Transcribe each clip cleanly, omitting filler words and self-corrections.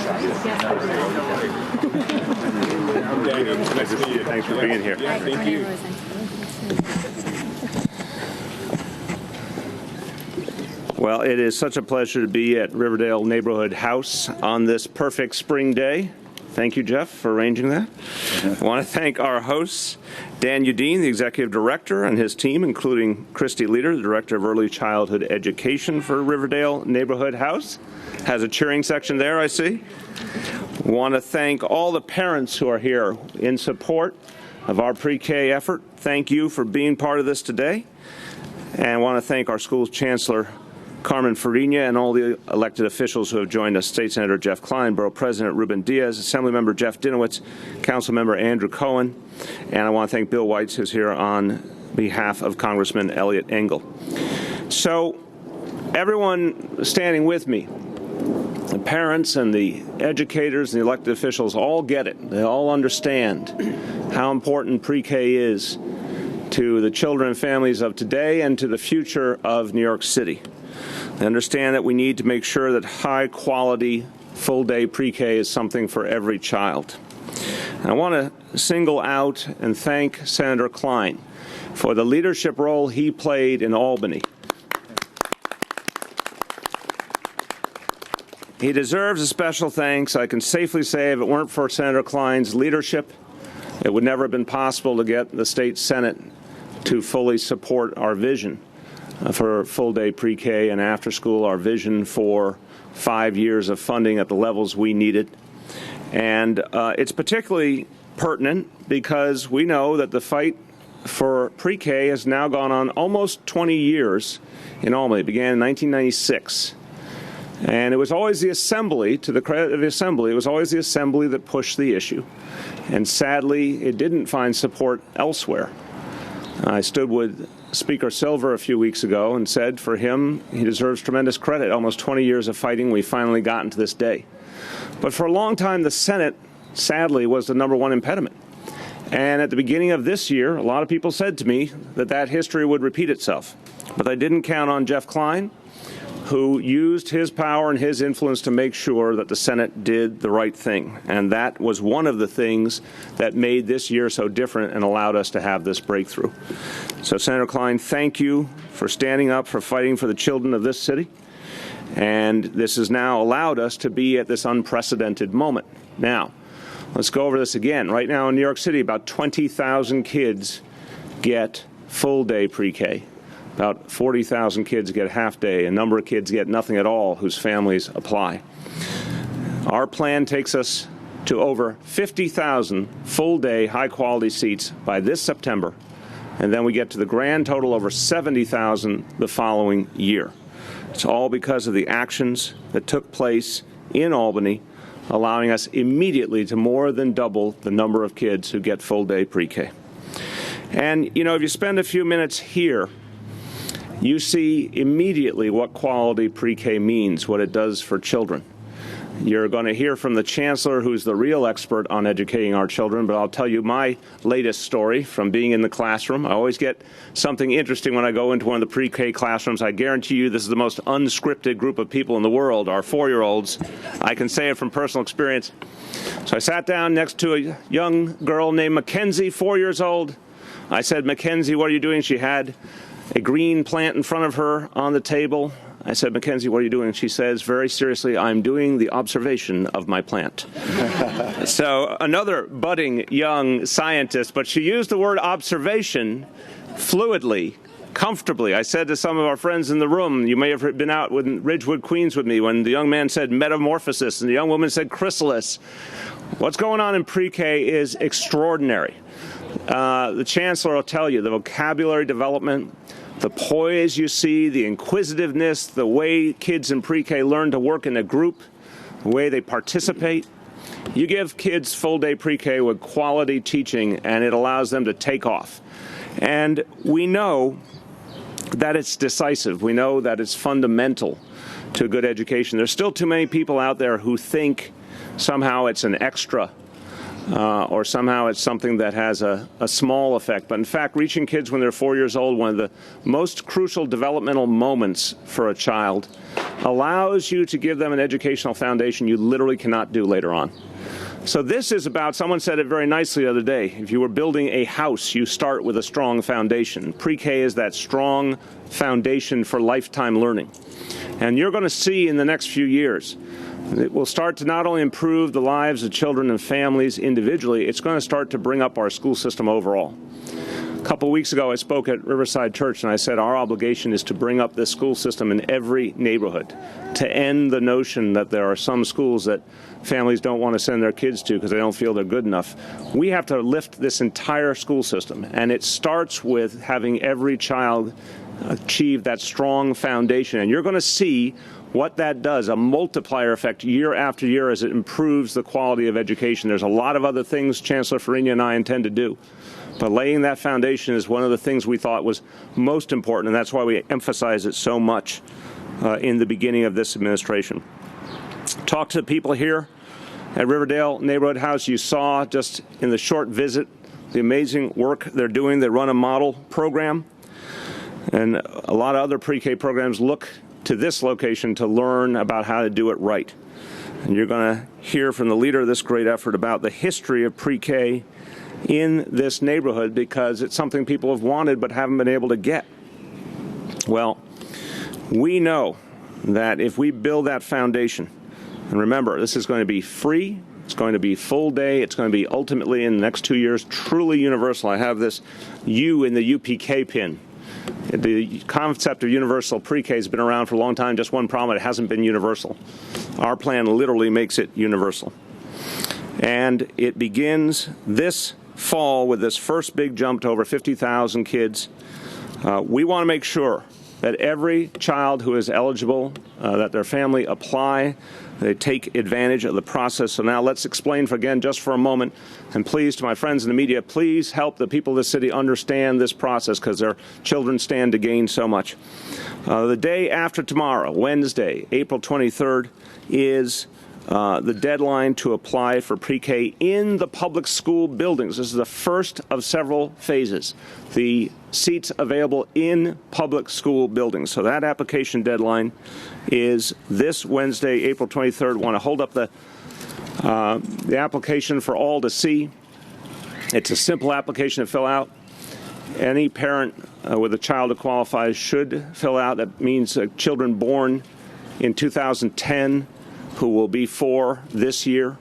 Nice to see you. Thanks for being here. Yeah, thank you. Well, it is such a pleasure to be at Riverdale Neighborhood House on this perfect spring day. Thank you, Jeff, for arranging that. I want to thank our hosts, Dan Udine, the Executive Director, and his team, including Christy Leader, the Director of Early Childhood Education for Riverdale Neighborhood House. Has a cheering section there, I see. I want to thank all the parents who are here in support of our pre-K effort. Thank you for being part of this today. And I want to thank our school's Chancellor, Carmen Fariña, and all the elected officials who have joined us, State Senator Jeff Klein, Borough President Ruben Diaz, Assemblymember Jeff Dinowitz, Councilmember Andrew Cohen, and I want to thank Bill Weitz, who's here on behalf of Congressman Elliot Engel. So everyone standing with me, the parents and the educators and the elected officials all get it. They all understand how important pre-K is to the children and families of today and to the future of New York City. They understand that we need to make sure that high-quality, full-day pre-K is something for every child. And I want to single out and thank Senator Klein for the leadership role he played in Albany. He deserves a special thanks. I can safely say if it weren't for Senator Klein's leadership, it would never have been possible to get the state Senate to fully support our vision for full-day pre-K and after school, our vision for 5 years of funding at the levels we needed. And it's particularly pertinent because we know that the fight for pre-K has now gone on almost 20 years in Albany. It began in 1996. And it was always the Assembly, to the credit of the Assembly, it was always the Assembly that pushed the issue. And sadly, it didn't find support elsewhere. I stood with Speaker Silver a few weeks ago and said for him, he deserves tremendous credit. Almost 20 years of fighting, we finally gotten to this day. But for a long time, the Senate, sadly, was the #1 impediment. And at the beginning of this year, a lot of people said to me that that history would repeat itself. But I didn't count on Jeff Klein, who used his power and his influence to make sure that the Senate did the right thing. And that was one of the things that made this year so different and allowed us to have this breakthrough. So, Senator Klein, thank you for standing up, for fighting for the children of this city. And this has now allowed us to be at this unprecedented moment. Now, let's go over this again. Right now in New York City, about 20,000 kids get full-day pre-K. About 40,000 kids get half-day. A number of kids get nothing at all whose families apply. Our plan takes us to over 50,000 full-day, high-quality seats by this September, and then we get to the grand total over 70,000 the following year. It's all because of the actions that took place in Albany, allowing us immediately to more than double the number of kids who get full-day pre-K. And, you know, if you spend a few minutes here, you see immediately what quality pre-K means, what it does for children. You're going to hear from the Chancellor, who's the real expert on educating our children, but I'll tell you my latest story from being in the classroom. I always get something interesting when I go into one of the pre-K classrooms. I guarantee you this is the most unscripted group of people in the world, our 4-year-olds. I can say it from personal experience. So I sat down next to a young girl named Mackenzie, 4 years old. I said, "Mackenzie, what are you doing?" She had a green plant in front of her on the table. I said, "Mackenzie, what are you doing?" She says, very seriously, "I'm doing the observation of my plant." So another budding young scientist, but she used the word observation fluidly, comfortably. I said to some of our friends in the room, you may have been out in Ridgewood, Queens with me when the young man said metamorphosis and the young woman said chrysalis. What's going on in pre-K is extraordinary. The Chancellor will tell you the vocabulary development, the poise you see, the inquisitiveness, the way kids in pre-K learn to work in a group, the way they participate. You give kids full-day pre-K with quality teaching, and it allows them to take off. And we know that it's decisive. We know that it's fundamental to good education. There's still too many people out there who think somehow it's an extra or somehow it's something that has a small effect. But in fact, reaching kids when they're 4 years old, one of the most crucial developmental moments for a child, allows you to give them an educational foundation you literally cannot do later on. So this is about, someone said it very nicely the other day, if you were building a house, you start with a strong foundation. Pre-K is that strong foundation for lifetime learning. And you're going to see in the next few years, it will start to not only improve the lives of children and families individually, it's going to start to bring up our school system overall. A couple weeks ago, I spoke at Riverside Church, and I said our obligation is to bring up this school system in every neighborhood, to end the notion that there are some schools that families don't want to send their kids to because they don't feel they're good enough. We have to lift this entire school system, and it starts with having every child achieve that strong foundation. And you're going to see what that does, a multiplier effect year after year as it improves the quality of education. There's a lot of other things Chancellor Fariña and I intend to do. But laying that foundation is one of the things we thought was most important, and that's why we emphasize it so much in the beginning of this administration. Talk to people here at Riverdale Neighborhood House. You saw just in the short visit the amazing work they're doing. They run a model program, and a lot of other pre-K programs look to this location to learn about how to do it right. And you're going to hear from the leader of this great effort about the history of pre-K in this neighborhood, because it's something people have wanted but haven't been able to get. Well, we know that if we build that foundation, and remember, this is going to be free, it's going to be full day, it's going to be ultimately in the next 2 years truly universal. I have this U in the UPK pin. The concept of universal pre-K has been around for a long time. Just one problem, it hasn't been universal. Our plan literally makes it universal. And it begins this fall with this first big jump to over 50,000 kids. We want to make sure that every child who is eligible, that their family apply, they take advantage of the process. So now let's explain again just for a moment, and please, to my friends in the media, please help the people of the city understand this process, because their children stand to gain so much. The day after tomorrow, Wednesday, April 23rd, is the deadline to apply for pre-K in the public school buildings. This is the first of several phases. The seats available in public school buildings. So that application deadline is this Wednesday, April 23rd. Want to hold up the application for all to see. It's a simple application to fill out. Any parent with a child who qualifies should fill out. That means children born in 2010 who will be 4 this year.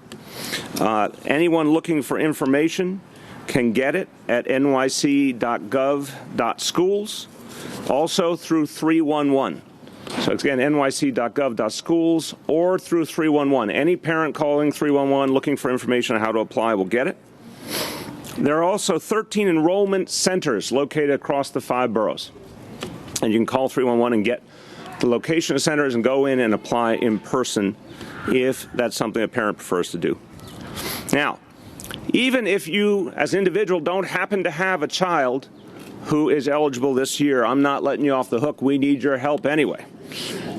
Anyone looking for information can get it at nyc.gov.schools, also through 311. So again, nyc.gov.schools or through 311. Any parent calling 311 looking for information on how to apply will get it. There are also 13 enrollment centers located across the 5 boroughs. And you can call 311 and get the location of centers and go in and apply in person if that's something a parent prefers to do. Now, even if you as an individual don't happen to have a child who is eligible this year, I'm not letting you off the hook. We need your help anyway.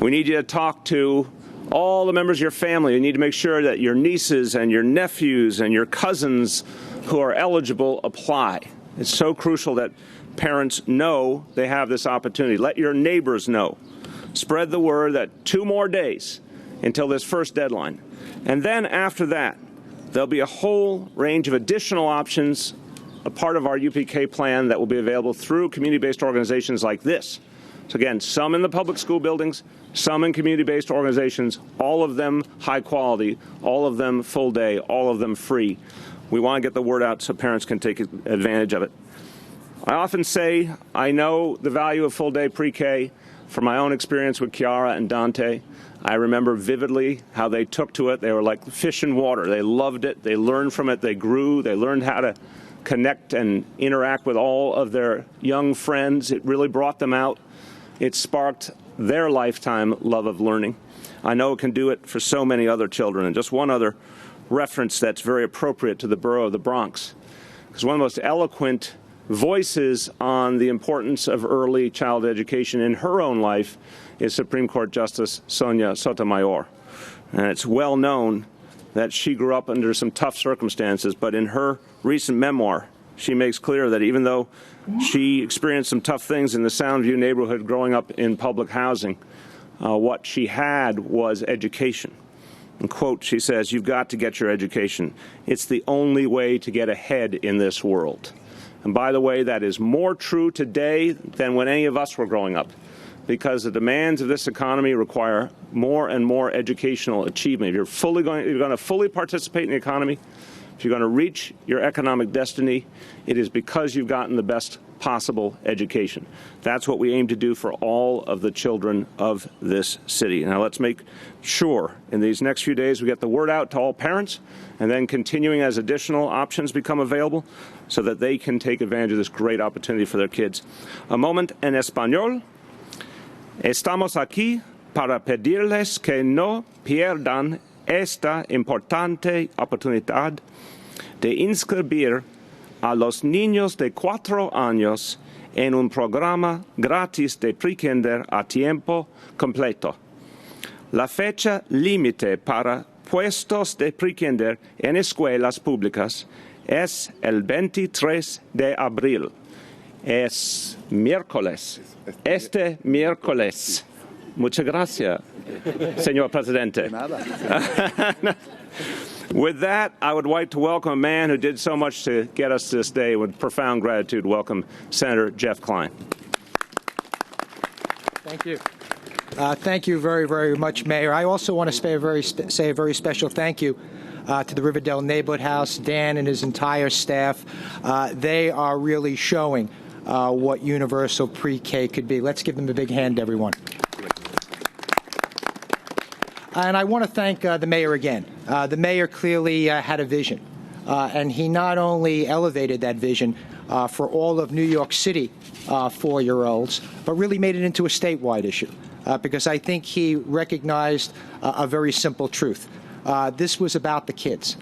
We need you to talk to all the members of your family. You need to make sure that your nieces and your nephews and your cousins who are eligible apply. It's so crucial that parents know they have this opportunity. Let your neighbors know. Spread the word that 2 more days until this first deadline. And then after that, there'll be a whole range of additional options, a part of our UPK plan that will be available through community-based organizations like this. So again, some in the public school buildings, some in community-based organizations, all of them high quality, all of them full day, all of them free. We want to get the word out so parents can take advantage of it. I often say I know the value of full day pre-K from my own experience with Chiara and Dante. I remember vividly how they took to it. They were like fish in water. They loved it. They learned from it. They grew. They learned how to connect and interact with all of their young friends. It really brought them out. It sparked their lifetime love of learning. I know it can do it for so many other children. And just one other reference that's very appropriate to the borough of the Bronx, because one of the most eloquent voices on the importance of early child education in her own life is Supreme Court Justice Sonia Sotomayor. And it's well known that she grew up under some tough circumstances, but in her recent memoir, she makes clear that even though she experienced some tough things in the Soundview neighborhood growing up in public housing, what she had was education. And quote, she says, "You've got to get your education. It's the only way to get ahead in this world." And by the way, that is more true today than when any of us were growing up, because the demands of this economy require more and more educational achievement. If you're going to fully participate in the economy, if you're going to reach your economic destiny, it is because you've gotten the best possible education. That's what we aim to do for all of the children of this city. Now let's make sure in these next few days we get the word out to all parents, and then continuing as additional options become available so that they can take advantage of this great opportunity for their kids. A moment en español. Estamos aquí para pedirles que no pierdan esta importante oportunidad de inscribir a los niños de 4 años en un programa gratis de prekinder a tiempo completo. La fecha límite para puestos de prekinder en escuelas públicas es el 23 de abril. Es miércoles. Este miércoles. Muchas gracias, señor presidente. With that, I would like to welcome a man who did so much to get us this day. With profound gratitude, welcome Senator Jeff Klein. Thank you. Thank you very, very much, Mayor. I also want to say a very special thank you to the Riverdale Neighborhood House, Dan and his entire staff. They are really showing what universal pre-K could be. Let's give them a big hand, everyone. And I want to thank the mayor again. The mayor clearly had a vision, and he not only elevated that vision for all of New York City 4-year-olds, but really made it into a statewide issue, because I think he recognized a very simple truth. This was about the kids.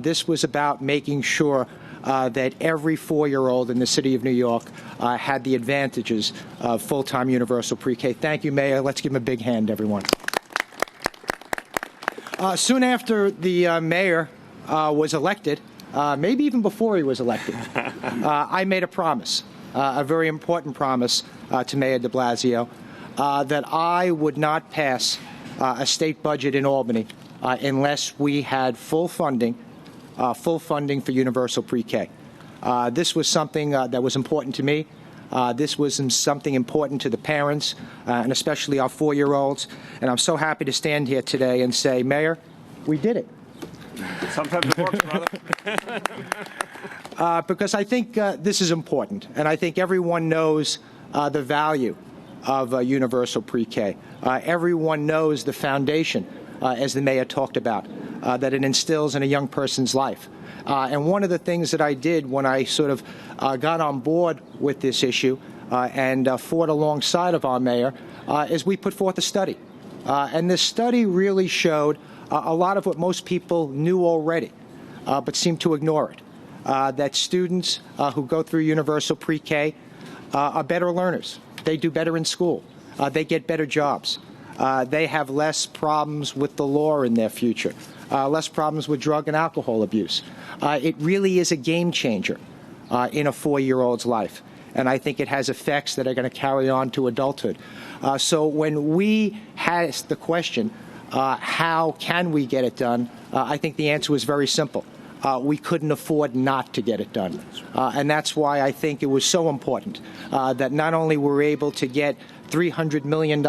This was about making sure that every 4-year-old in the city of New York had the advantages of full-time universal pre-K. Thank you, Mayor. Let's give him a big hand, everyone. Soon after the mayor was elected, maybe even before he was elected, I made a promise, a very important promise to Mayor de Blasio, that I would not pass a state budget in Albany unless we had full funding for universal pre-K. This was something that was important to me. This was something important to the parents, and especially our 4-year-olds. And I'm so happy to stand here today and say, Mayor, we did it. Sometimes it works, brother. Because I think this is important, and I think everyone knows the value of universal pre-K. Everyone knows the foundation, as the mayor talked about, that it instills in a young person's life. And one of the things that I did when I sort of got on board with this issue and fought alongside of our mayor is we put forth a study. And this study really showed a lot of what most people knew already, but seemed to ignore it, that students who go through universal pre-K are better learners. They do better in school. They get better jobs. They have less problems with the law in their future. Less problems with drug and alcohol abuse. It really is a game changer in a 4-year-old's life. And I think it has effects that are going to carry on to adulthood. So when we had the question, how can we get it done, I think the answer was very simple. We couldn't afford not to get it done. And that's why I think it was so important that not only were we able to get $300 million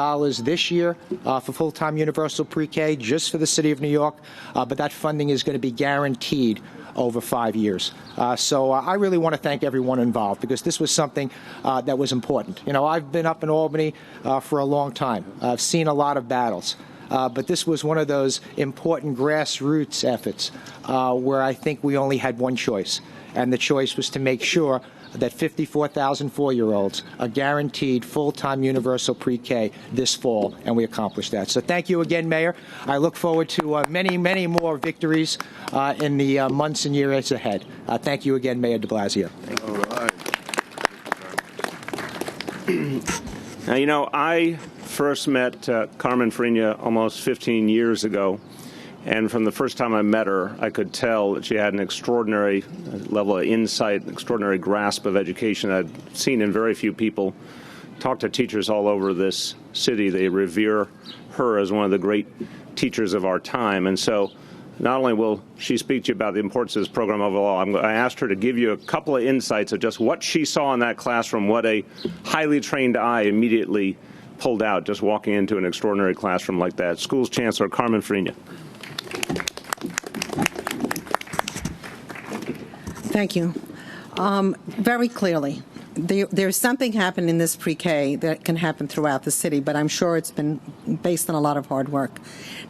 this year for full-time universal pre-K just for the city of New York, but that funding is going to be guaranteed over 5 years. So I really want to thank everyone involved, because this was something that was important. You know, I've been up in Albany for a long time. I've seen a lot of battles. But this was one of those important grassroots efforts where I think we only had one choice, and the choice was to make sure that 54,000 4-year-olds are guaranteed full-time universal pre-K this fall, and we accomplished that. So thank you again, Mayor. I look forward to many, many more victories in the months and years ahead. Thank you again, Mayor de Blasio. All right. Now, you know, I first met Carmen Fariña almost 15 years ago, and from the first time I met her, I could tell that she had an extraordinary level of insight, an extraordinary grasp of education I'd seen in very few people. Talked to teachers all over this city. They revere her as one of the great teachers of our time. And so not only will she speak to you about the importance of this program overall, I asked her to give you a couple of insights of just what she saw in that classroom, what a highly trained eye immediately pulled out just walking into an extraordinary classroom like that. Schools Chancellor Carmen Fariña. Thank you. Very clearly, there's something happened in this pre-K that can happen throughout the city, but I'm sure it's been based on a lot of hard work.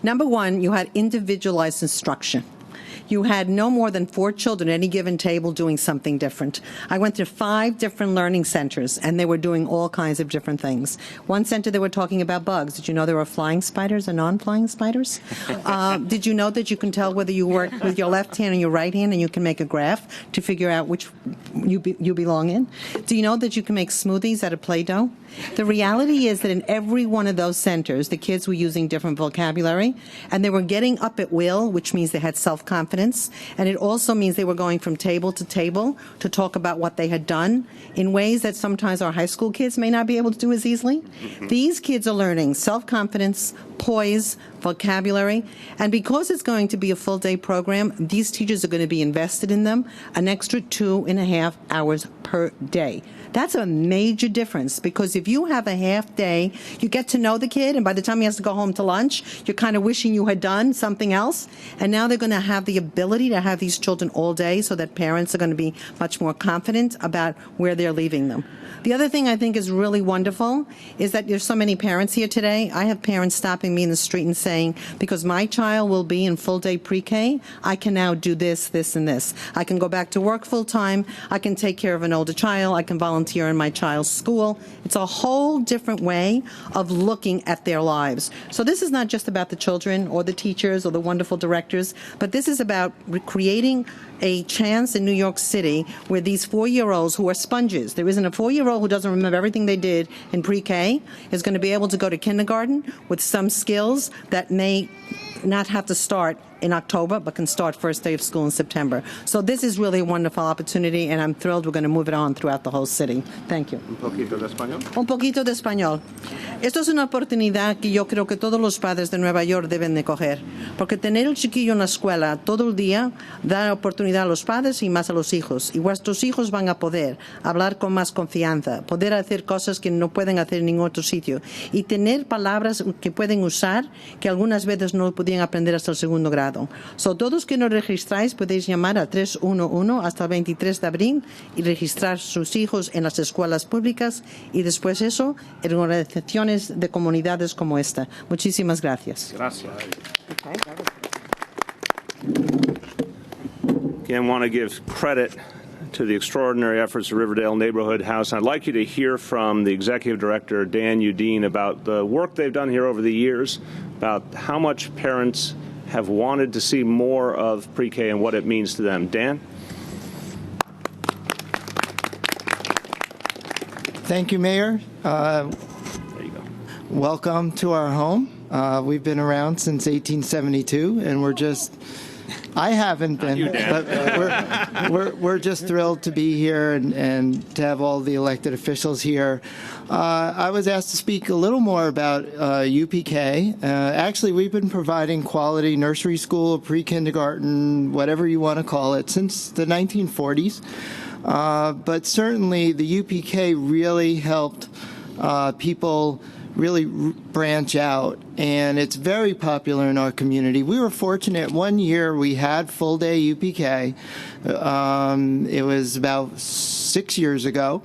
Number one, you had individualized instruction. You had no more than 4 children at any given table doing something different. I went to 5 different learning centers, and they were doing all kinds of different things. One center, they were talking about bugs. Did you know there were flying spiders and non-flying spiders? Did you know that you can tell whether you work with your left hand and your right hand, and you can make a graph to figure out which you belong in? Do you know that you can make smoothies out of Play-Doh? The reality is that in every one of those centers, the kids were using different vocabulary, and they were getting up at will, which means they had self-confidence, and it also means they were going from table to table to talk about what they had done in ways that sometimes our high school kids may not be able to do as easily. These kids are learning self-confidence, poise, vocabulary, and because it's going to be a full-day program, these teachers are going to be invested in them an extra 2.5 hours per day. That's a major difference, because if you have a half day, you get to know the kid, and by the time he has to go home to lunch, you're kind of wishing you had done something else. And now they're going to have the ability to have these children all day so that parents are going to be much more confident about where they're leaving them. The other thing I think is really wonderful is that there's so many parents here today. I have parents stopping me in the street and saying, because my child will be in full-day pre-K, I can now do this, this, and this. I can go back to work full-time. I can take care of an older child. I can volunteer in my child's school. It's a whole different way of looking at their lives. So this is not just about the children or the teachers or the wonderful directors, but this is about creating a chance in New York City where these 4-year-olds who are sponges, there isn't a 4-year-old who doesn't remember everything they did in pre-K, is going to be able to go to kindergarten with some skills that may not have to start in October, but can start first day of school in September. So this is really a wonderful opportunity, and I'm thrilled we're going to move it on throughout the whole city. Thank you. Un poquito de español. Un poquito de español. Esto es una oportunidad que yo creo que todos los padres de Nueva York deben de coger, porque tener el chiquillo en la escuela todo el día da oportunidad a los padres y más a los hijos. Y vuestros hijos van a poder hablar con más confianza, poder hacer cosas que no pueden hacer en ningún otro sitio, y tener palabras que pueden usar que algunas veces no podían aprender hasta el segundo grado. So, todos que no registráis podéis llamar a 311 hasta el 23 de abril y registrar sus hijos en las escuelas públicas, y después eso en organizaciones de comunidades como esta. Muchísimas gracias. Gracias. Again, want to give credit to the extraordinary efforts of Riverdale Neighborhood House. I'd like you to hear from the Executive Director, Dan Udine, about the work they've done here over the years, about how much parents have wanted to see more of pre-K and what it means to them. Dan? Thank you, Mayor. There you go. Welcome to our home. We've been around since 1872, and we're just... I haven't been, but we're just thrilled to be here and to have all the elected officials here. I was asked to speak a little more about UPK. Actually, we've been providing quality nursery school, pre-kindergarten, whatever you want to call it, since the 1940s. But certainly the UPK really helped people really branch out, and it's very popular in our community. We were fortunate. One year we had full-day UPK. It was about 6 years ago,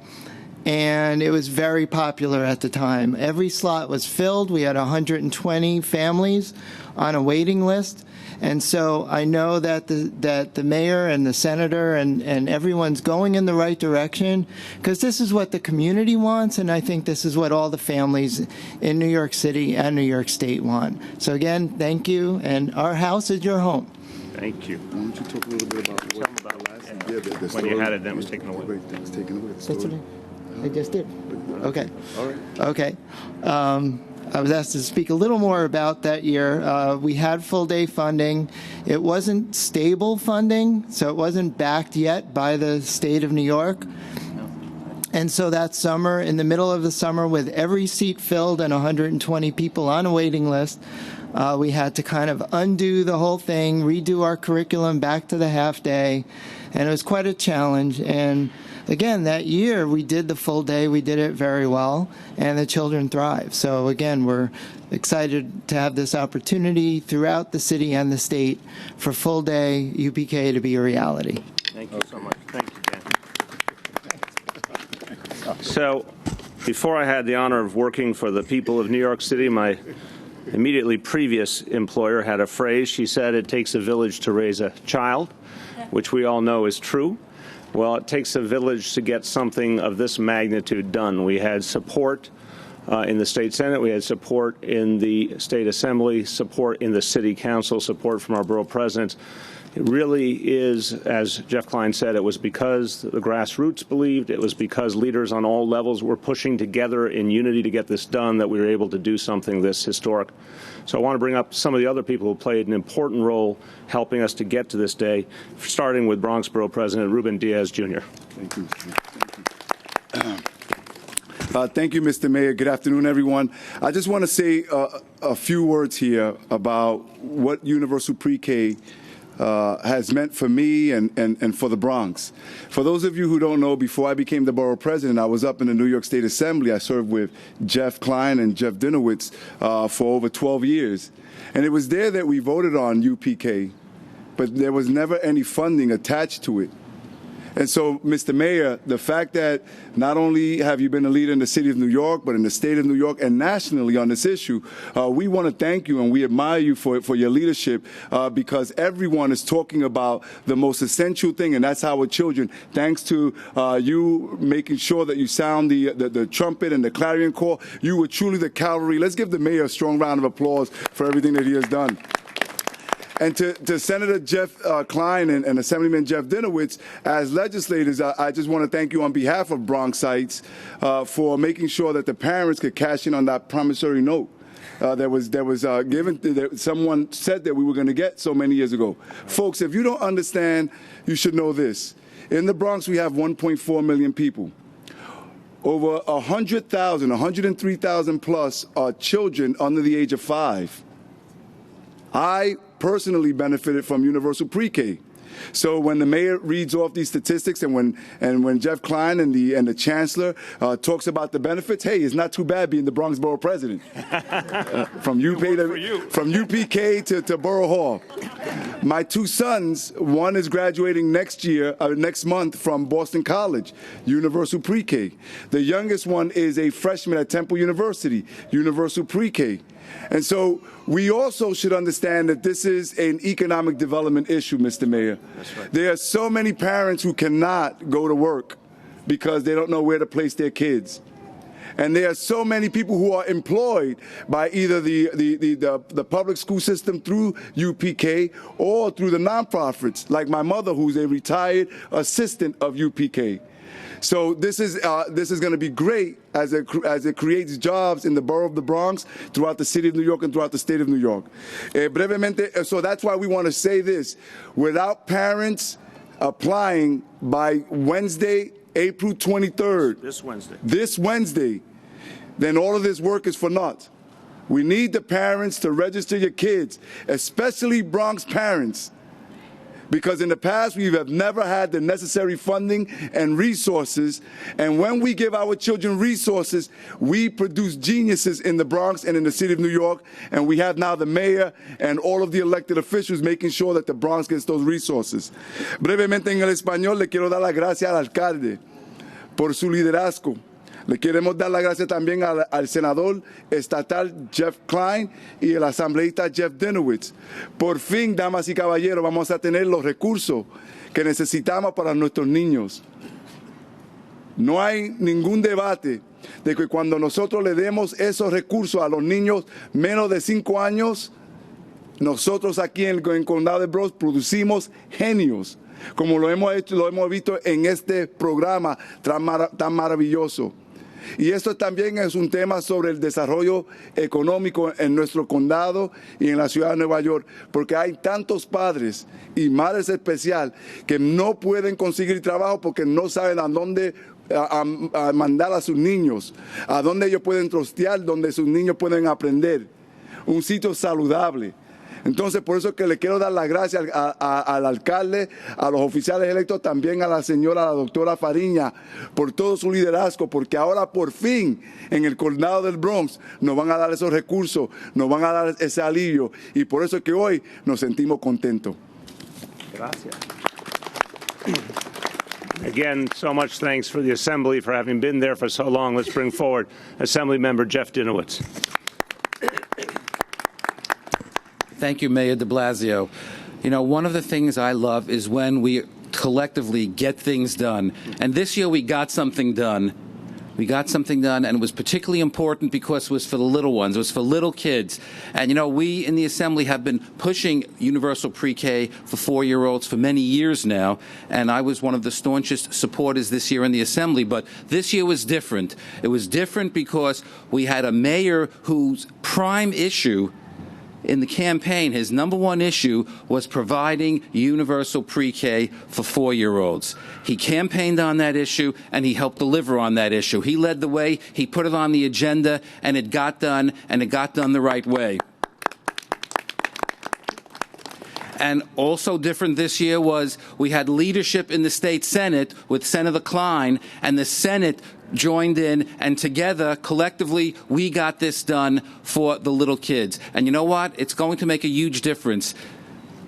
and it was very popular at the time. Every slot was filled. We had 120 families on a waiting list. And so I know that the mayor and the senator and everyone's going in the right direction, because this is what the community wants, and I think this is what all the families in New York City and New York State want. So again, thank you, and our house is your home. Thank you. Why don't you talk a little bit about what When you had it, then it was taken away. It was taken away. That's what I just did. Okay. All right. Okay. I was asked to speak a little more about that year. We had full-day funding. It wasn't stable funding, so it wasn't backed yet by the state of New York. And so that summer, in the middle of the summer, with every seat filled and 120 people on a waiting list, we had to kind of undo the whole thing, redo our curriculum back to the half day, and it was quite a challenge. And again, that year we did the full day, we did it very well, and the children thrived. So again, we're excited to have this opportunity throughout the city and the state for full day UPK to be a reality. Thank you so much. Thank you, Dan. So, before I had the honor of working for the people of New York City, my immediately previous employer had a phrase. She said, "It takes a village to raise a child," which we all know is true. Well, it takes a village to get something of this magnitude done. We had support in the state Senate, we had support in the state assembly, support in the city council, support from our borough presidents. It really is, as Jeff Klein said, it was because the grassroots believed, it was because leaders on all levels were pushing together in unity to get this done that we were able to do something this historic. So I want to bring up some of the other people who played an important role helping us to get to this day, starting with Bronx Borough President Ruben Diaz, Jr. Thank you. Thank you, Mr. Mayor. Good afternoon, everyone. I just want to say a few words here about what universal pre-K has meant for me and for the Bronx. For those of you who don't know, before I became the borough president, I was up in the New York State Assembly. I served with Jeff Klein and Jeff Dinowitz for over 12 years. And it was there that we voted on UPK, but there was never any funding attached to it. And so, Mr. Mayor, the fact that not only have you been a leader in the city of New York, but in the state of New York and nationally on this issue, we want to thank you and we admire you for your leadership because everyone is talking about the most essential thing, and that's our children. Thanks to you making sure that you sound the trumpet and the clarion call, you were truly the cavalry. Let's give the mayor a strong round of applause for everything that he has done. And to Senator Jeff Klein and Assemblyman Jeff Dinowitz, as legislators, I just want to thank you on behalf of Bronxites for making sure that the parents could cash in on that promissory note that was given. That someone said that we were going to get so many years ago. Folks, if you don't understand, you should know this. In the Bronx, we have 1.4 million people. Over 100,000, 103,000 plus are children under the age of 5. I personally benefited from universal pre-K. So when the mayor reads off these statistics and when Jeff Klein and the Chancellor talks about the benefits, hey, it's not too bad being the Bronx Borough President. From UPK to Borough Hall. My two sons, one is graduating next month from Boston College, universal pre-K. The youngest one is a freshman at Temple University, universal pre-K. And so we also should understand that this is an economic development issue, Mr. Mayor. That's right. There are so many parents who cannot go to work because they don't know where to place their kids. And there are so many people who are employed by either the public school system through UPK or through the nonprofits, like my mother, who's a retired assistant of UPK. So this is going to be great as it creates jobs in the borough of the Bronx, throughout the city of New York, and throughout the state of New York. Brevemente, so that's why we want to say this. Without parents applying by Wednesday, April 23rd, this Wednesday, then all of this work is for naught. We need the parents to register your kids, especially Bronx parents. Because in the past, we have never had the necessary funding and resources. And when we give our children resources, we produce geniuses in the Bronx and in the city of New York. And we have now the mayor and all of the elected officials making sure that the Bronx gets those resources. Brevemente en el español, le quiero dar las gracias al alcalde por su liderazgo. Le queremos dar las gracias también al senador estatal Jeff Klein y el asambleísta Jeff Dinowitz. Por fin, damas y caballeros, vamos a tener los recursos que necesitamos para nuestros niños. No hay ningún debate de que cuando nosotros le demos esos recursos a los niños menos de 5 años, nosotros aquí en el Condado de Bronx producimos genios, como lo hemos visto en este programa tan maravilloso. Y esto también es un tema sobre el desarrollo económico en nuestro condado y en la ciudad de Nueva York, porque hay tantos padres y madres especial que no pueden conseguir trabajo porque no saben a dónde mandar a sus niños, a donde ellos pueden trostear, donde sus niños pueden aprender, un sitio saludable. Entonces, por eso es que le quiero dar las gracias al alcalde, a los oficiales electos, también a la doctora Fariña, por todo su liderazgo, porque ahora por fin en el condado del Bronx nos van a dar esos recursos, nos van a dar ese alivio, y por eso es que hoy nos sentimos contentos. Gracias. Again, so much thanks for the Assembly for having been there for so long. Let's bring forward Assemblymember Jeff Dinowitz. Thank you, Mayor de Blasio. You know, one of the things I love is when we collectively get things done. And this year we got something done. We got something done, and it was particularly important because it was for the little ones. It was for little kids. And, you know, we in the Assembly have been pushing universal pre-K for 4-year-olds for many years now, and I was one of the staunchest supporters this year in the Assembly. But this year was different. It was different because we had a mayor whose prime issue in the campaign, his #1 issue was providing universal pre-K for 4-year-olds. He campaigned on that issue, and he helped deliver on that issue. He led the way, he put it on the agenda, and it got done, and it got done the right way. And also different this year was we had leadership in the state Senate with Senator Klein, and the Senate joined in, and together, collectively, we got this done for the little kids. And you know what? It's going to make a huge difference.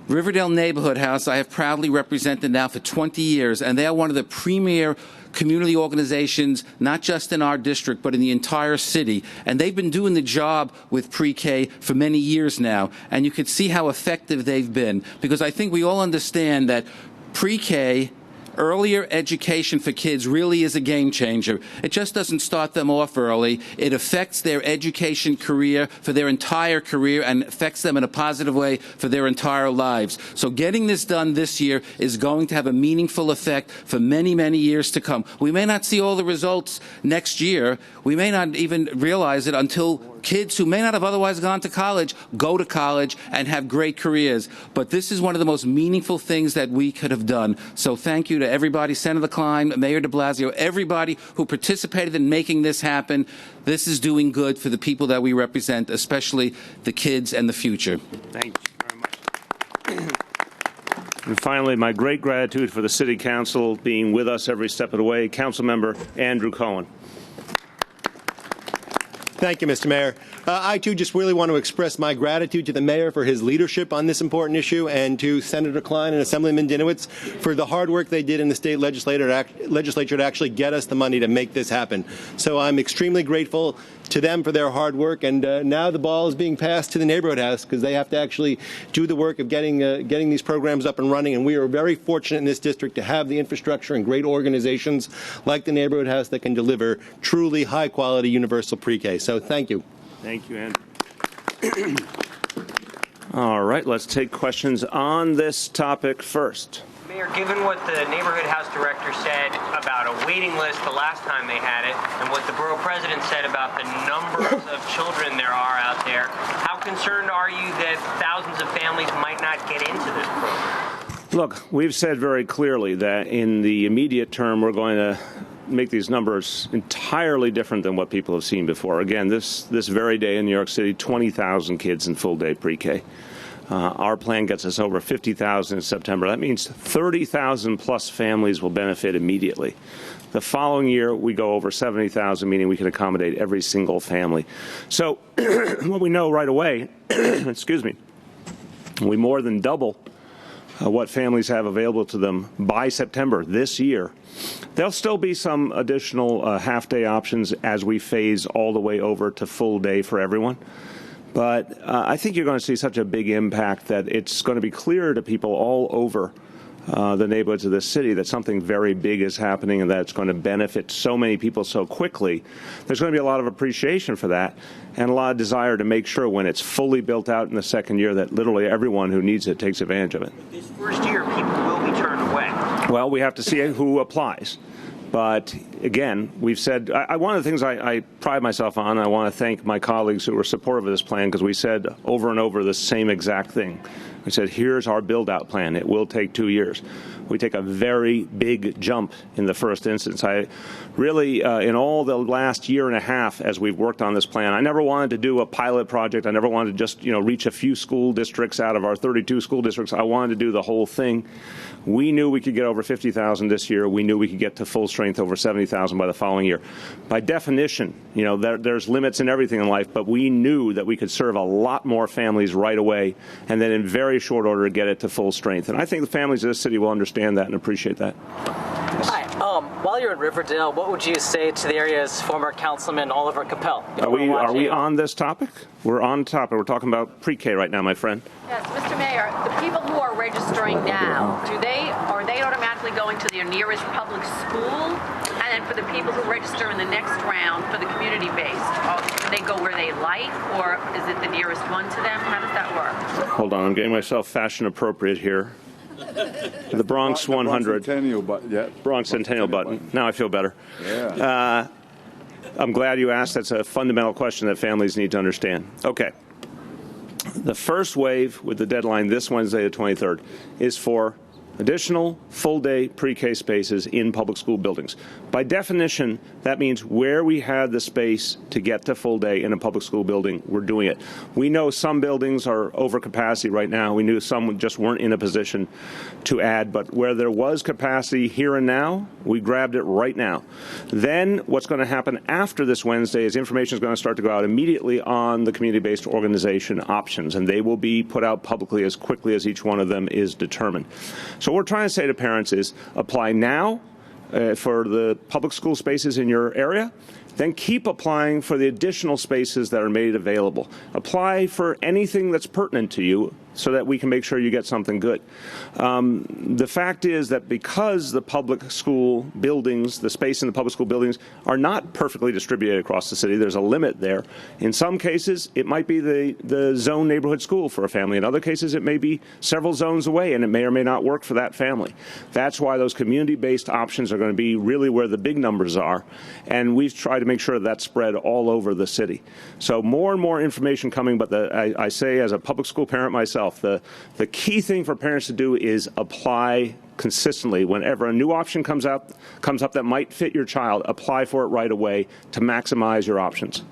Riverdale Neighborhood House, I have proudly represented now for 20 years, and they are one of the premier community organizations, not just in our district, but in the entire city. And they've been doing the job with pre-K for many years now. And you can see how effective they've been. Because I think we all understand that pre-K, earlier education for kids really is a game changer. It just doesn't start them off early. It affects their education career for their entire career and affects them in a positive way for their entire lives. So getting this done this year is going to have a meaningful effect for many, many years to come. We may not see all the results next year. We may not even realize it until kids who may not have otherwise gone to college go to college and have great careers. But this is one of the most meaningful things that we could have done. So thank you to everybody, Senator Klein, Mayor de Blasio, everybody who participated in making this happen. This is doing good for the people that we represent, especially the kids and the future. Thank you very much. And finally, my great gratitude for the City Council being with us every step of the way. Councilmember Andrew Cohen. Thank you, Mr. Mayor. I, too, just really want to express my gratitude to the mayor for his leadership on this important issue, and to Senator Klein and Assemblyman Dinowitz for the hard work they did in the state legislature to actually get us the money to make this happen. So I'm extremely grateful to them for their hard work, and now the ball is being passed to the neighborhood house because they have to actually do the work of getting these programs up and running. And we are very fortunate in this district to have the infrastructure and great organizations like the neighborhood house that can deliver truly high-quality universal pre-K. So thank you. Thank you, Andrew. All right, let's take questions on this topic first. Mayor, given what the neighborhood house director said about a waiting list the last time they had it, and what the borough president said about the numbers of children there are out there, how concerned are you that thousands of families might not get into this program? Look, we've said very clearly that in the immediate term, we're going to make these numbers entirely different than what people have seen before. Again, this very day in New York City, 20,000 kids in full-day pre-K. Our plan gets us over 50,000 in September. That means 30,000 plus families will benefit immediately. The following year, we go over 70,000, meaning we can accommodate every single family. So what we know right away, excuse me, we more than double what families have available to them by September this year. There'll still be some additional half-day options as we phase all the way over to full day for everyone. But I think you're going to see such a big impact that it's going to be clear to people all over the neighborhoods of this city that something very big is happening and that it's going to benefit so many people so quickly. There's going to be a lot of appreciation for that and a lot of desire to make sure when it's fully built out in the second year that literally everyone who needs it takes advantage of it. But this first year, people will be turned away. Well, we have to see who applies. But again, we've said, one of the things I pride myself on, I want to thank my colleagues who were supportive of this plan, because we said over and over the same exact thing. We said, here's our build-out plan. It will take 2 years. We take a very big jump in the first instance. I really, in all the last year and a half as we've worked on this plan, I never wanted to do a pilot project. I never wanted to just, reach a few school districts out of our 32 school districts. I wanted to do the whole thing. We knew we could get over 50,000 this year. We knew we could get to full strength over 70,000 by the following year. By definition, there's limits in everything in life, but we knew that we could serve a lot more families right away, and then in very short order get it to full strength. And I think the families of this city will understand that and appreciate that. Yes. Hi. While you're in Riverdale, what would you say to the area's former councilman Oliver Capel? Are we on this topic? We're on topic. We're talking about pre-K right now, my friend. Yes, Mr. Mayor, the people who are registering now, are they automatically going to their nearest public school? And then for the people who register in the next round for the community-based, do they go where they like, or is it the nearest one to them? How does that work? Hold on, I'm getting myself fashion appropriate here. The Bronx 100. Bronx Centennial button. Now I feel better. Yeah. I'm glad you asked. That's a fundamental question that families need to understand. Okay. The first wave with the deadline this Wednesday, the 23rd, is for additional full-day pre-K spaces in public school buildings. By definition, that means where we had the space to get to full day in a public school building, we're doing it. We know some buildings are over capacity right now. We knew some just weren't in a position to add, but where there was capacity here and now, we grabbed it right now. Then what's going to happen after this Wednesday is information is going to start to go out immediately on the community-based organization options, and they will be put out publicly as quickly as each one of them is determined. So what we're trying to say to parents is apply now for the public school spaces in your area, then keep applying for the additional spaces that are made available. Apply for anything that's pertinent to you so that we can make sure you get something good. The fact is that because the public school buildings, the space in the public school buildings, are not perfectly distributed across the city, there's a limit there. In some cases, it might be the zone neighborhood school for a family. In other cases, it may be several zones away, and it may or may not work for that family. That's why those community-based options are going to be really where the big numbers are, and we've tried to make sure that's spread all over the city. So more and more information coming, but I say as a public school parent myself, the key thing for parents to do is apply consistently. Whenever a new option comes up that might fit your child, apply for it right away to maximize your options.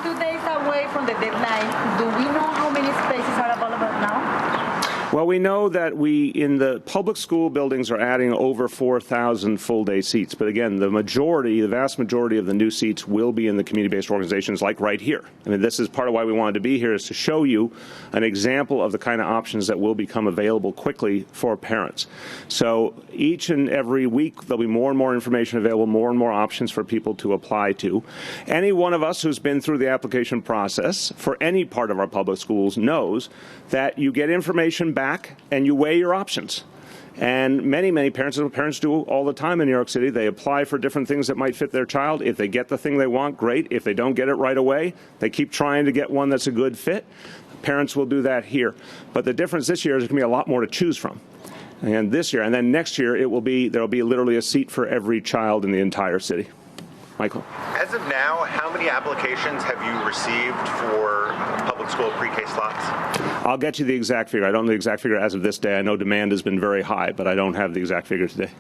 2 days away from the deadline, do we know how many spaces are available now? Well, we know that we, in the public school buildings, are adding over 4,000 full-day seats. But again, the vast majority of the new seats will be in the community-based organizations like right here. I mean, this is part of why we wanted to be here, is to show you an example of the kind of options that will become available quickly for parents. So each and every week, there'll be more and more information available, more and more options for people to apply to. Any one of us who's been through the application process for any part of our public schools knows that you get information back and you weigh your options. And many parents, as parents do all the time in New York City, they apply for different things that might fit their child. If they get the thing they want, great. If they don't get it right away, they keep trying to get one that's a good fit. Parents will do that here. But the difference this year is there can be a lot more to choose from. And this year, and then next year, there will be literally a seat for every child in the entire city. Michael. As of now, how many applications have you received for public school pre-K slots? I'll get you the exact figure. I don't know the exact figure as of this day. I know demand has been very high, but I don't have the exact figure today.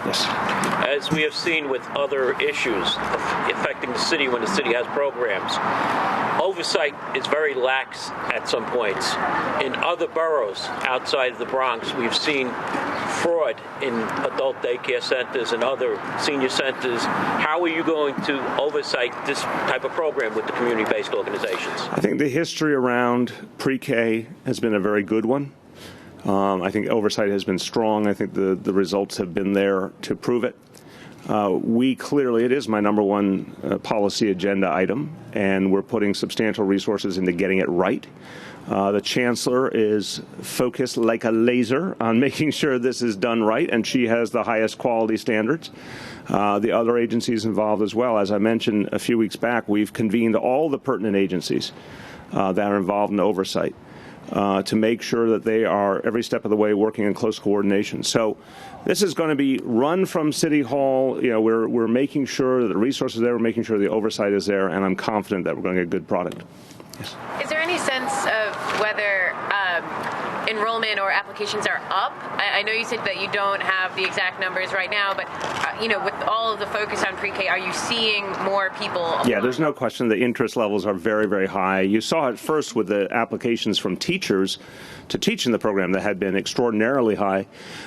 Yes. As we have seen with other issues affecting the city when the city has programs, oversight is very lax at some points. In other boroughs outside of the Bronx, we've seen fraud in adult daycare centers and other senior centers. How are you going to oversight this type of program with the community-based organizations? I think the history around pre-K has been a very good one. I think oversight has been strong. I think the results have been there to prove it. It is my number one policy agenda item, and we're putting substantial resources into getting it right. The Chancellor is focused like a laser on making sure this is done right, and she has the highest quality standards. The other agencies involved as well. As I mentioned a few weeks back, we've convened all the pertinent agencies that are involved in oversight. to make sure that they are every step of the way working in close coordination. So this is going to be run from City Hall. You know, we're making sure that the resources are there, we're making sure the oversight is there, and I'm confident that we're going to get a good product. Yes. Is there any sense of whether enrollment or applications are up? I know you said that you don't have the exact numbers right now, but you know, with all of the focus on pre-K, are you seeing more people applying? Yeah, there's no question the interest levels are very, very high. You saw it first with the applications from teachers to teach in the program that had been extraordinarily high.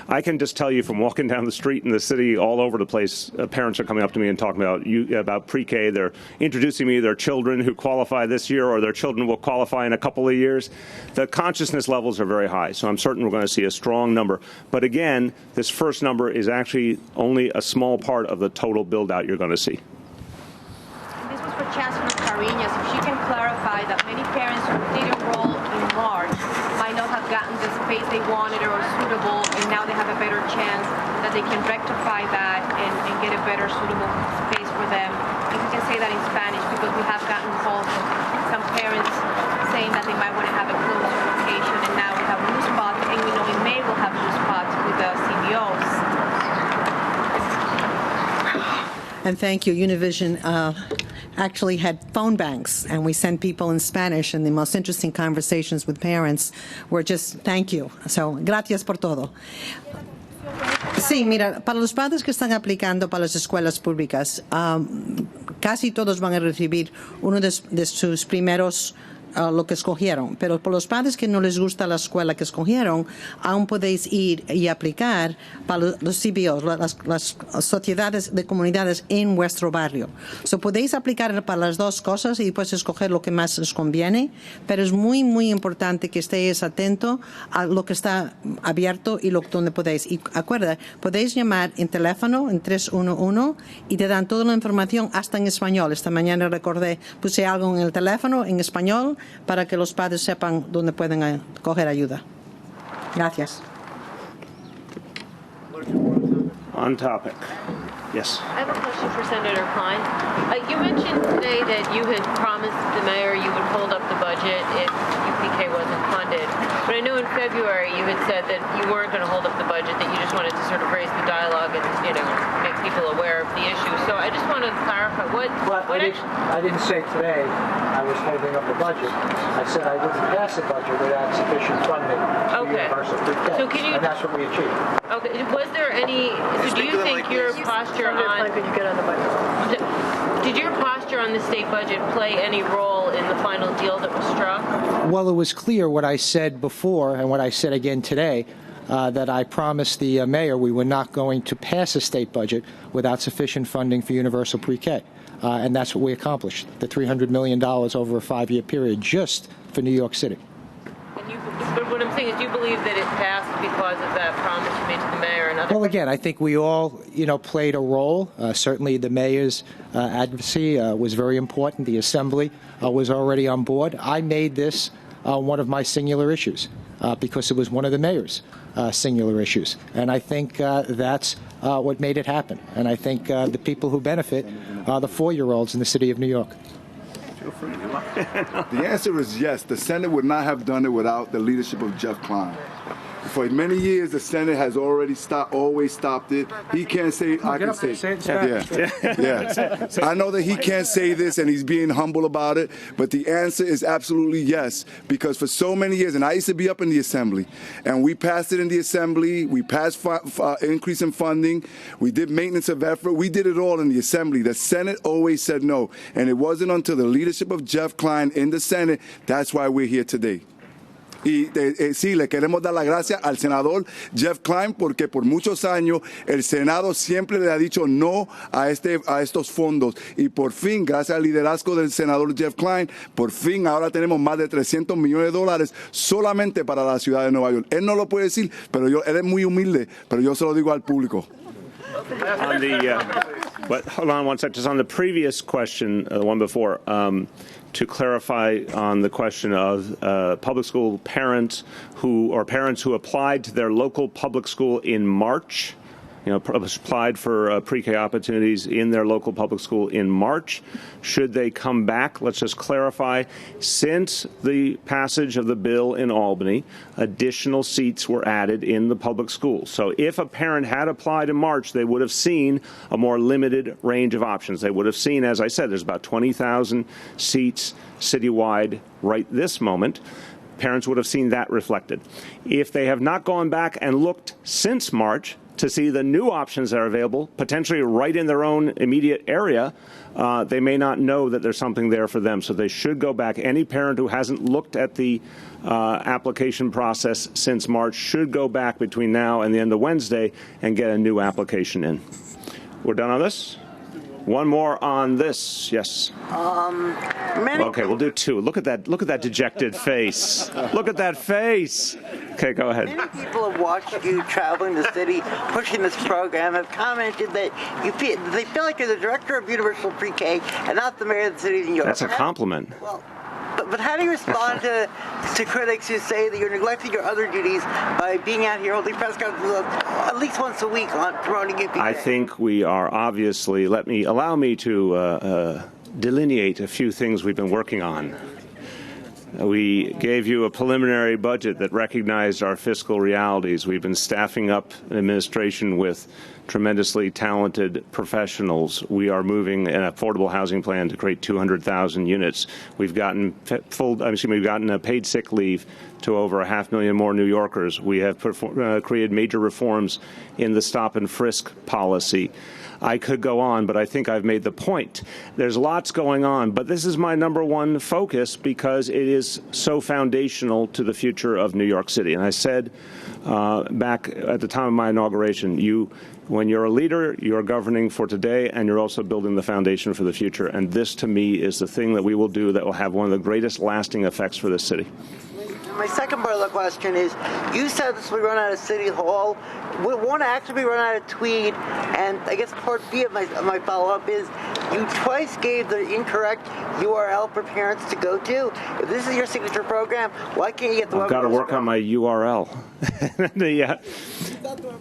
I can just tell you from walking down the street in the city all over the place, parents are coming up to me and talking about pre-K. They're introducing me their children who qualify this year, or their children will qualify in a couple of years. The consciousness levels are very high, so I'm certain we're going to see a strong number. But again, this first number is actually only a small part of the total build-out you're going to see. This was for Chancellor Fariña. So she can clarify that many parents who did enroll in March might not have gotten the space they wanted or suitable, and now they have a better chance that they can rectify that and get a better suitable space for them. If you can say that in Spanish, because we have gotten calls from some parents saying that they might want to have a closer location, and now we have new spots, and we know in May we'll have new spots with the CBOs. And thank you. Univision actually had phone banks, and we sent people in Spanish, and the most interesting conversations with parents were just thank you. So, gracias por todo. Sí, mira, para los padres que están aplicando para las escuelas públicas, casi todos van a recibir uno de sus primeros lo que escogieron, pero por los padres que no les gusta la escuela que escogieron, aún podéis ir y aplicar para los CBOs, las sociedades de comunidades en vuestro barrio. So, podéis aplicar para las dos cosas y después escoger lo que más les conviene, pero es muy, muy importante que estéis atentos a lo que está abierto y donde podéis. Y acuerda, podéis llamar en teléfono en 311 y te dan toda la información hasta en español. Esta mañana recordé, puse algo en el teléfono en español para que los padres sepan dónde pueden coger ayuda. Gracias. On topic. Yes. I have a question for Senator Klein. You mentioned today that you had promised the mayor you would hold up the budget if UPK wasn't funded. But I know in February you had said that you weren't going to hold up the budget, that you just wanted to sort of raise the dialogue and, you know, make people aware of the issue. So I just wanted to clarify I didn't say today I was holding up the budget. I said I wouldn't pass the budget without sufficient funding for universal pre-K. So and that's what we achieved. Okay. Was there any? So do you think your posture on? Could you get on the microphone? Did your posture on the state budget play any role in the final deal that was struck? Well, it was clear what I said before and what I said again today, that I promised the mayor we were not going to pass a state budget without sufficient funding for universal pre-K. And that's what we accomplished, the $300 million over a 5-year period just for New York City. But what I'm saying is, do you believe that it passed because of that promise you made to the mayor and others? Well, again, I think we all, played a role. Certainly the mayor's advocacy was very important. The assembly was already on board. I made this one of my singular issues because it was one of the mayor's singular issues. And I think that's what made it happen. And I think the people who benefit are the 4-year-olds in the city of New York. The answer is yes. The Senate would not have done it without the leadership of Jeff Klein. For many years, the Senate has always stopped it. He can't say, I can say it. Yeah. I know that he can't say this, and he's being humble about it, but the answer is absolutely yes, because for so many years, and I used to be up in the Assembly, and we passed it in the Assembly, we passed increase in funding, we did maintenance of effort, we did it all in the Assembly. The Senate always said no, and it wasn't until the leadership of Jeff Klein in the Senate, that's why we're here today. Y sí, le queremos dar las gracias al senador Jeff Klein porque por muchos años el Senado siempre le ha dicho no a estos fondos. Y por fin, gracias al liderazgo del senador Jeff Klein, por fin ahora tenemos más de $300 millones solamente para la ciudad de Nueva York. Él no lo puede decir, pero él es muy humilde, pero yo se lo digo al público. On but hold on one sec. Just on the previous question, the one before, to clarify on the question of public school parents who applied to their local public school in March applied for pre-K opportunities in their local public school in March. Should they come back, let's just clarify, since the passage of the bill in Albany, additional seats were added in the public schools. So if a parent had applied in March, they would have seen a more limited range of options. They would have seen, as I said, there's about 20,000 seats citywide right this moment. Parents would have seen that reflected. If they have not gone back and looked since March to see the new options that are available, potentially right in their own immediate area, they may not know that there's something there for them. So they should go back. Any parent who hasn't looked at the application process since March should go back between now and the end of Wednesday and get a new application in. We're done on this? One more on this. Yes. Okay, we'll do two. Look at that dejected face. Look at that face. Okay, go ahead. Many people have watched you traveling the city, pushing this program, have commented that they feel like you're the director of Universal Pre-K and not the mayor of the city of New York. That's a compliment. Well, but how do you respond to critics who say that you're neglecting your other duties by being out here holding press conferences at least once a week on promoting UPK? I think we are obviously, allow me to delineate a few things we've been working on. We gave you a preliminary budget that recognized our fiscal realities. We've been staffing up an administration with tremendously talented professionals. We are moving an affordable housing plan to create 200,000 units. We've gotten a paid sick leave to over 500,000 more New Yorkers. We have created major reforms in the stop and frisk policy. I could go on, but I think I've made the point. There's lots going on, but this is my number one focus because it is so foundational to the future of New York City. And I said back at the time of my inauguration, when you're a leader, you're governing for today, and you're also building the foundation for the future. And this, to me, is the thing that we will do that will have one of the greatest lasting effects for this city. My second part of the question is, you said this will be run out of City Hall. Will one actually be run out of Tweed? And I guess part B of my follow-up is, you twice gave the incorrect URL for parents to go to. If this is your signature program, why can't you get the web? I've got to work on my URL.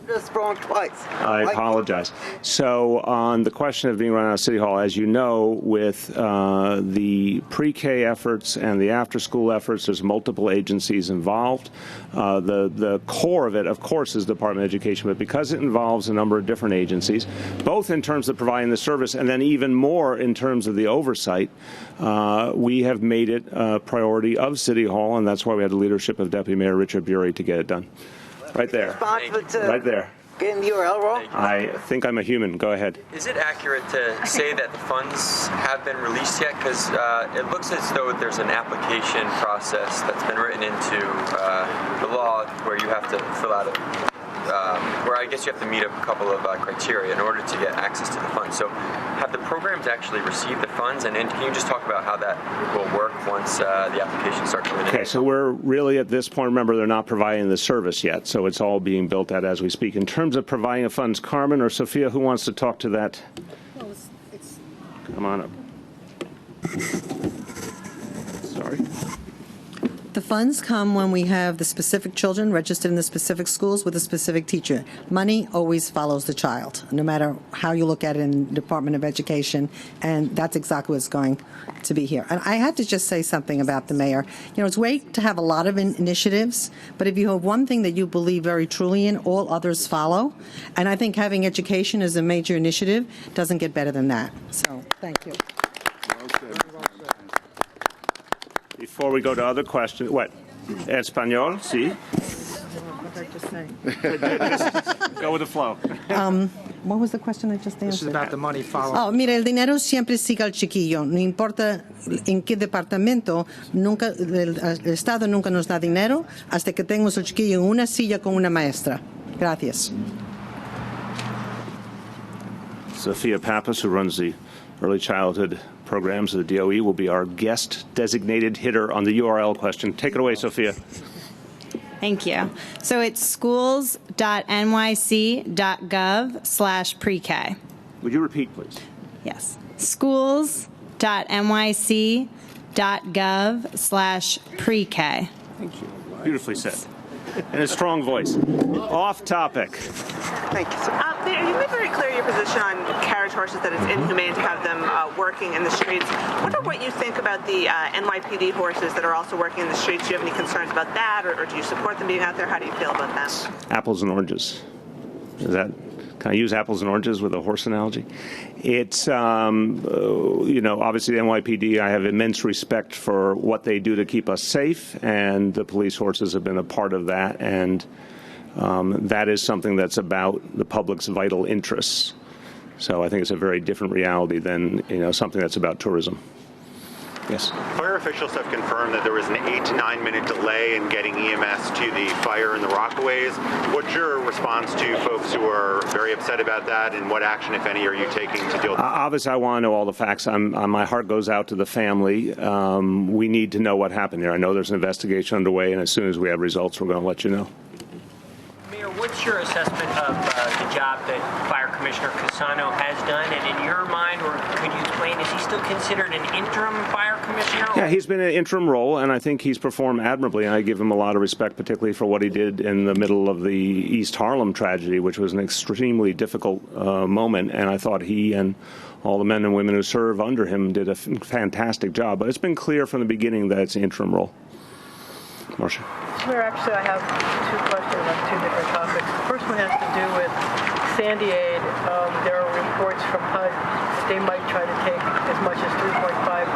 Just wrong twice. I apologize. So on the question of being run out of City Hall, as you know, with the pre-K efforts and the after-school efforts, there's multiple agencies involved. The core of it, of course, is the Department of Education, but because it involves a number of different agencies, both in terms of providing the service and then even more in terms of the oversight, we have made it a priority of City Hall, and that's why we had the leadership of Deputy Mayor Richard Bury to get it done. Right there. Right there. Getting the URL wrong? I think I'm a human. Go ahead. Is it accurate to say that the funds have been released yet? Because it looks as though there's an application process that's been written into the law where you have to fill out where I guess you have to meet a couple of criteria in order to get access to the funds. So have the programs actually received the funds? And can you just talk about how that will work once the applications start coming in? Okay, so we're really at this point, remember, they're not providing the service yet, so it's all being built out as we speak. In terms of providing the funds, Carmen or Sophia, who wants to talk to that? Well, Come on up. Sorry. The funds come when we have the specific children registered in the specific schools with a specific teacher. Money always follows the child, no matter how you look at it in the Department of Education, and that's exactly what's going to be here. And I had to just say something about the mayor. You know, it's great to have a lot of initiatives, but if you have one thing that you believe very truly in, all others follow. And I think having education as a major initiative doesn't get better than that. So, thank you. Before we go to other questions, what? Espanol? Sí. What did I just say? Go with the flow. What was the question I just answered? This is about the money following. Oh, mire, el dinero siempre sigue al chiquillo. No importa en qué departamento, nunca, el Estado nunca nos da dinero hasta que tengamos el chiquillo en una silla con una maestra. Gracias. Sophia Pappas, who runs the early childhood programs of the DOE, will be our guest designated hitter on the URL question. Take it away, Sophia. Thank you. So it's schools.nyc.gov/pre-K. Would you repeat, please? Yes. Schools.nyc.gov/pre-K. Thank you. Beautifully said. In a strong voice. Off topic. Thank you, sir. You made very clear your position on carriage horses, that it's inhumane to have them working in the streets. I wonder what you think about the NYPD horses that are also working in the streets. Do you have any concerns about that, or do you support them being out there? How do you feel about that? Apples and oranges. Can I use apples and oranges with a horse analogy? It's, obviously the NYPD, I have immense respect for what they do to keep us safe, and the police horses have been a part of that, and that is something that's about the public's vital interests. So I think it's a very different reality than, something that's about tourism. Yes. Fire officials have confirmed that there was an 8 to 9 minute delay in getting EMS to the fire in the Rockaways. What's your response to folks who are very upset about that, and what action, if any, are you taking to deal with that? Obviously, I want to know all the facts. My heart goes out to the family. We need to know what happened here. I know there's an investigation underway, and as soon as we have results, we're going to let you know. Mayor, what's your assessment of the job that Fire Commissioner Cassano has done? And in your mind, or could you explain, is he still considered an interim fire commissioner? Yeah, he's been in an interim role, and I think he's performed admirably. I give him a lot of respect, particularly for what he did in the middle of the East Harlem tragedy, which was an extremely difficult moment, and I thought he and all the men and women who serve under him did a fantastic job. But it's been clear from the beginning that it's an interim role. Marcia. Mayor, actually, I have two questions on two different topics. The first one has to do with Sandy Aid. There are reports from HUD that they might try to take as much as $3.5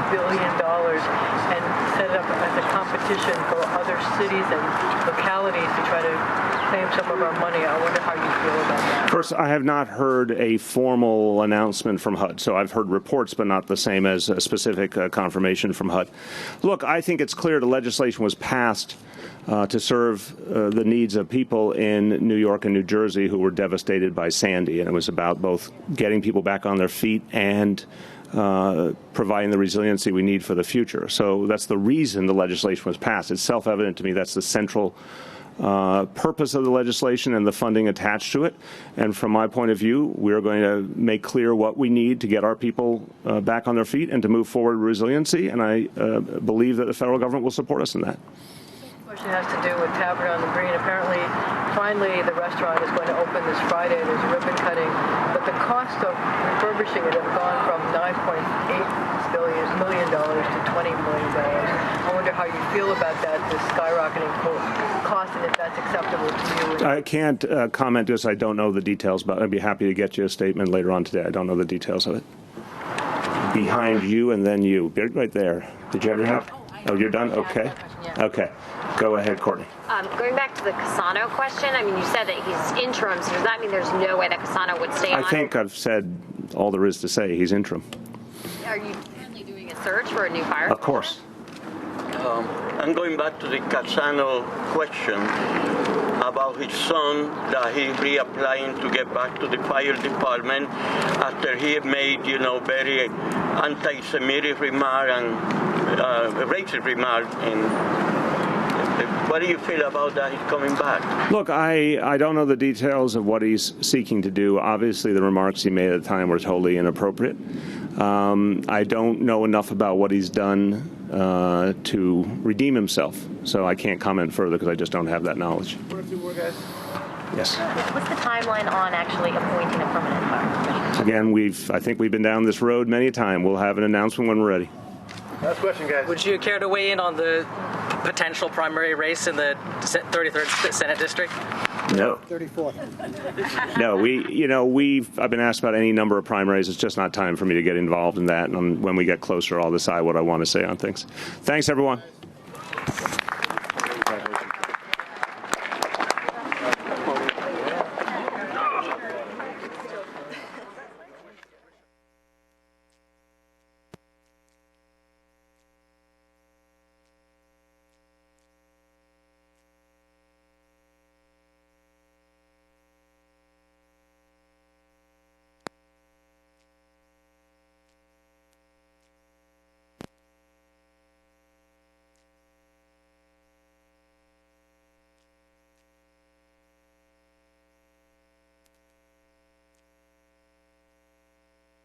billion and set it up as a competition for other cities and localities to try to claim some of our money. I wonder how you feel about that. First, I have not heard a formal announcement from HUD, so I've heard reports, but not the same as a specific confirmation from HUD. Look, I think it's clear the legislation was passed to serve the needs of people in New York and New Jersey who were devastated by Sandy, and it was about both getting people back on their feet and providing the resiliency we need for the future. So that's the reason the legislation was passed. It's self-evident to me that's the central purpose of the legislation and the funding attached to it. And from my point of view, we're going to make clear what we need to get our people back on their feet and to move forward with resiliency. And I believe that the federal government will support us in that. The question has to do with Tavern on the Green. Apparently, finally, the restaurant is going to open this Friday. There's ribbon cutting, but the cost of refurbishing it have gone from $9.8 million to $20 million. I wonder how you feel about that, this skyrocketing cost, and if that's acceptable to you. I can't comment because I don't know the details, but I'd be happy to get you a statement later on today. I don't know the details of it. Behind you and then you. Right there. Did you have your hand? Oh, you're done? Okay. Okay. Go ahead, Courtney. Going back to the Cassano question, I mean, you said that he's interim, so does that mean there's no way that Cassano would stay on? I think I've said all there is to say. He's interim. Are you currently doing a search for a new fire? Of course. I'm going back to the Cassano question about his son, that he's reapplying to get back to the fire department after he made, very anti-Semitic remark and racist remark. What do you feel about that he's coming back? Look, I don't know the details of what he's seeking to do. Obviously, the remarks he made at the time were totally inappropriate. I don't know enough about what he's done to redeem himself, so I can't comment further because I just don't have that knowledge. Yes. What's the timeline on actually appointing a permanent fire commissioner? Again, I think we've been down this road many a time. We'll have an announcement when we're ready. Last question, guys. Would you care to weigh in on the potential primary race in the 33rd Senate District? No. 34th. No, I've been asked about any number of primaries. It's just not time for me to get involved in that. And when we get closer, I'll decide what I want to say on things. Thanks, everyone.